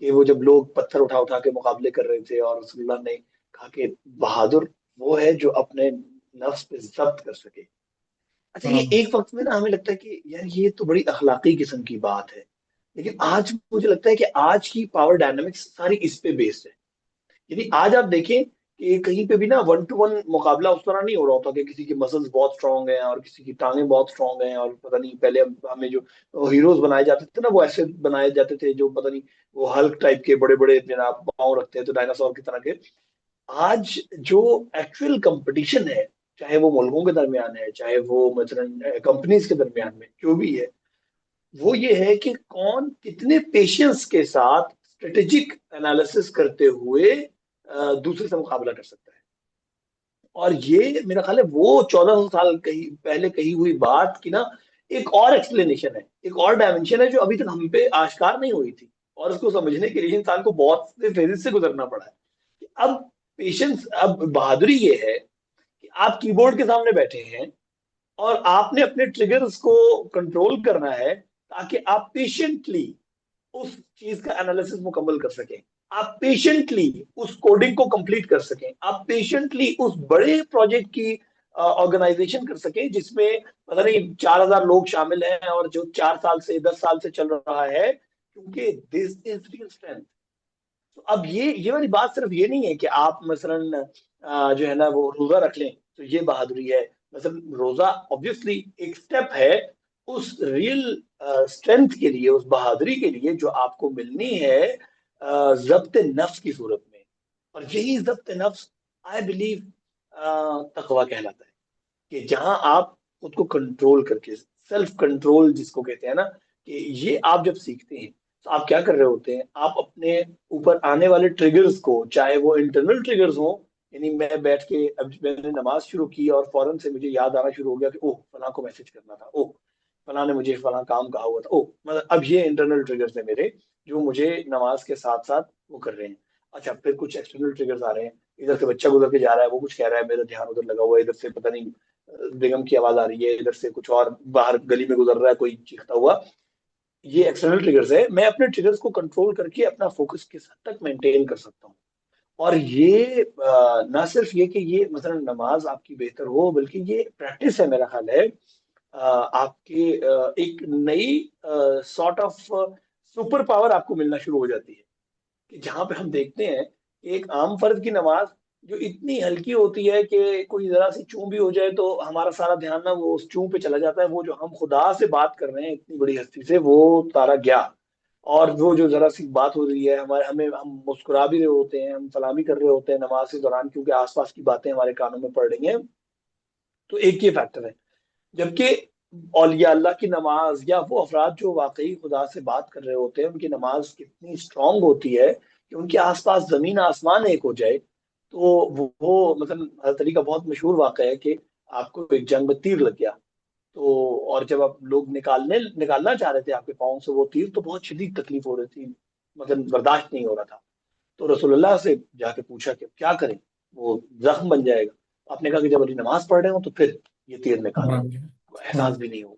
कि वो जब लोग पत्थर उठा उठा के मुकाबले कर रहे थे और रसूलुल्लाह ने कहा कि बहादुर वो है जो अपने नफ्स पे जब्त कर सके। अच्छा, ये हाँ एक वक्त में ना हमें लगता है कि यार ये तो बड़ी अखलाकी किस्म की बात है, लेकिन आज मुझे लगता है कि आज की पावर डायनामिक्स सारी इस पे बेस्ड है। यदि आज आप देखें कि कहीं पे भी ना वन टू वन मुकाबला उस तरह नहीं हो रहा होता कि किसी की मसल्स बहुत स्ट्रांग हैं और किसी की टांगे बहुत स्ट्रांग हैं, और पता नहीं पहले हमें जो हीरोज बनाए जाते थे ना वो ऐसे बनाए जाते थे जो पता नहीं वो हल्क टाइप के बड़े बड़े जनाब पाँव रखते हैं तो डायनासोर की तरह के। आज जो एक्चुअल कंपटीशन है, चाहे वो मुल्कों के दरमियान है चाहे वो मसलन कंपनीज के दरमियान में जो भी है, वो ये है कि कौन कितने पेशेंस के साथ स्ट्रेटेजिक एनालिसिस करते हुए दूसरे से मुकाबला कर सकता है। और ये मेरा ख्याल है वो 1400 साल कही पहले कही हुई बात की ना एक और एक्सप्लेनेशन है, एक और डायमेंशन है जो अभी तक हम पे आश्कार नहीं हुई थी। और उसको समझने के लिए इंसान को बहुत से फेजेस से गुजरना पड़ा है। अब पेशेंस, अब बहादुरी ये है कि आप कीबोर्ड के सामने बैठे हैं और आपने अपने ट्रिगर्स को कंट्रोल करना है ताकि आप पेशेंटली उस चीज का एनालिसिस मुकम्मल कर सकें, आप पेशेंटली उस कोडिंग को कंप्लीट कर सकें, आप पेशेंटली उस बड़े प्रोजेक्ट की ऑर्गेनाइजेशन कर सकें जिसमें पता नहीं 4,000 लोग शामिल हैं और जो 4 साल से 10 साल से चल रहा है, क्योंकि दिस इज रियल स्ट्रेंथ। तो अब ये वाली बात सिर्फ ये नहीं है कि आप मसलन जो है ना वो रोजा रख लें तो ये बहादुरी है। मतलब रोजा ऑब्वियसली एक स्टेप है उस रियल स्ट्रेंथ के लिए, उस बहादुरी के लिए जो आपको मिलनी है जब्त नफ्स की सूरत में। और यही जब्त नफ्स आई बिलीव तकवा कहलाता है, कि जहां आप खुद को कंट्रोल करके, सेल्फ कंट्रोल जिसको कहते हैं ना, कि ये आप जब सीखते हैं तो आप क्या कर रहे होते हैं, आप अपने ऊपर आने वाले ट्रिगर्स को, चाहे वो इंटरनल ट्रिगर्स हो, यानी मैं बैठ के अब मैंने नमाज शुरू की और फौरन से मुझे याद आना शुरू हो गया कि ओह फलां को मैसेज करना था, ओह फलां ने मुझे फलां काम कहा हुआ था, ओह मतलब अब ये इंटरनल ट्रिगर्स है मेरे जो मुझे नमाज के साथ साथ वो कर रहे हैं। अच्छा, फिर कुछ एक्सटर्नल ट्रिगर्स आ रहे हैं, इधर से बच्चा गुजर के जा रहा है वो कुछ कह रहा है, मेरा ध्यान उधर लगा हुआ है, इधर से पता नहीं बेगम की आवाज आ रही है, इधर से कुछ और बाहर गली में गुजर रहा है कोई चीखता हुआ। ये एक्सटर्नल ट्रिगर्स है, मैं अपने ट्रिगर्स को कंट्रोल करके अपना फोकस किस हद तक मेंटेन कर सकता हूँ। और ये ना सिर्फ ये कि ये मतलब नमाज आपकी बेहतर हो, बल्कि ये प्रैक्टिस है मेरा ख्याल है आपके एक नई सॉर्ट ऑफ सुपर पावर आपको मिलना शुरू हो जाती है। कि जहां पे हम देखते हैं कि एक आम फर्द की नमाज जो इतनी हल्की होती है कि कोई जरा सी चूं भी हो जाए तो हमारा सारा ध्यान ना वो उस चूं पे चला जाता है, वो जो हम खुदा से बात कर रहे हैं इतनी बड़ी हस्ती से वो तारा गया। और वो जो जरा सी बात हो रही है हमारे, हमें हम मुस्कुरा भी रहे होते हैं, हम सलामी कर रहे होते हैं नमाज के दौरान क्योंकि आसपास की बातें हमारे कानों में पड़ रही हैं। तो एक ये फैक्टर है। जबकि औलिया अल्लाह की नमाज या वो अफराद जो वाकई खुदा से बात कर रहे होते हैं उनकी नमाज कितनी स्ट्रांग होती है कि उनके आसपास जमीन आसमान एक हो जाए। तो वो मतलब हर तरीका बहुत मशहूर वाक़या है कि आपको एक जंग में तीर लग गया, तो और जब आप लोग निकालना चाह रहे थे आपके पाँव से वो तीर, तो बहुत शदीद तकलीफ हो रही थी, मतलब बर्दाश्त नहीं हो रहा था। तो रसूलुल्लाह से जाके पूछा कि क्या करें, वो जख्म बन जाएगा। आपने कहा कि जब अभी नमाज पढ़ रहे हो तो फिर ये तीर निकाल हाँ लो, तो एहसास हाँ भी नहीं होगा।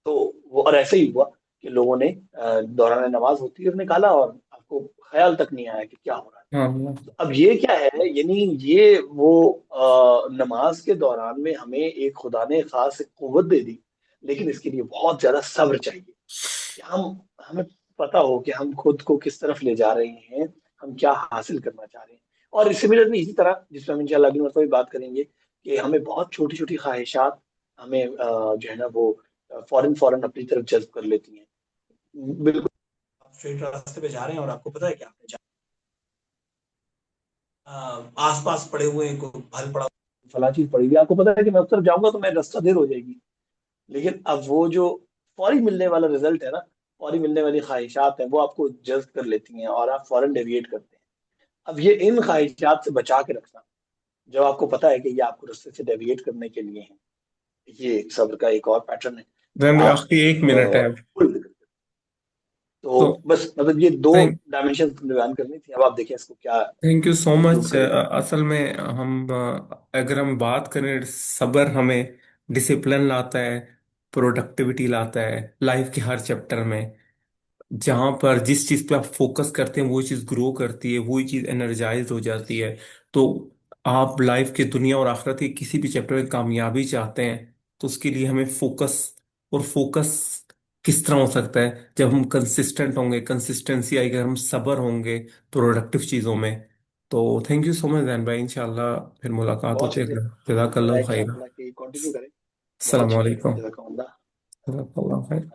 तो वो और ऐसे ही हुआ कि लोगों ने दौरान नमाज वो तीर निकाला और आपको ख्याल तक नहीं आया कि क्या हो रहा है। हाँ हाँ तो अब ये क्या है, यानी ये वो नमाज के दौरान में हमें एक खुदा ने खास एक कुव्वत दे दी, लेकिन इसके लिए बहुत ज्यादा सब्र चाहिए कि हम हमें पता हो कि हम खुद को किस तरफ ले जा रहे हैं, हम क्या हासिल करना चाह रहे हैं। और सिमिलरली इसी तरह, जिसमें हम इंशाल्लाह अगली मरतबा भी बात करेंगे, कि हमें बहुत छोटी छोटी ख्वाहिशात हमें जो है ना वो फौरन फौरन अपनी तरफ जज्ब कर लेती हैं। बिल्कुल आप स्ट्रेट रास्ते पे जा रहे हैं और आपको पता है कि आपने आसपास पड़े हुए कोई फल पड़ा, फला चीज पड़ी हुई, आपको पता है कि मैं उस तरफ जाऊंगा तो मेरा रास्ता देर हो जाएगी। लेकिन अब वो जो फौरी मिलने वाला रिजल्ट है ना, फौरी मिलने वाली ख्वाहिशात हैं, वो आपको जज्ब कर लेती हैं और आप फौरन डेविएट करते हैं। अब ये इन ख्वाहिशात से बचा के रखना, जब आपको पता है कि ये आपको रास्ते से डेविएट करने के लिए है, ये सब्र का एक और पैटर्न है कि जैन भाई आप आखिरी 1 मिनट है। तो तो बस मतलब ये दो थैंक डायमेंशन बयान करनी थी। अब आप देखिए इसको क्या thank you so conclude much. करें। असल में हम अगर हम बात करें, सब्र हमें डिसिप्लिन लाता है, प्रोडक्टिविटी लाता है लाइफ के हर चैप्टर में। जहां पर जिस चीज पे आप फोकस करते हैं वो चीज ग्रो करती है, वही चीज एनर्जाइज हो जाती है। तो आप लाइफ के दुनिया और आखिरत के किसी भी चैप्टर में कामयाबी चाहते हैं, तो उसके लिए हमें फोकस, और फोकस किस तरह हो सकता है जब हम कंसिस्टेंट होंगे, कंसिस्टेंसी आएगी अगर हम सब्र होंगे प्रोडक्टिव चीजों में। तो thank you so much Jain भाई, इंशाल्लाह फिर मुलाकात बहुत होती है। शुक्रिया। उम्मीद जज़ाकल्लाहु है कि खैर। आप अपना कंटिन्यू करें। बहुत अस्सलाम शुक्रिया, वालेकुम। जज़ाकल्लाह। जज़ाकल्लाहु खैर।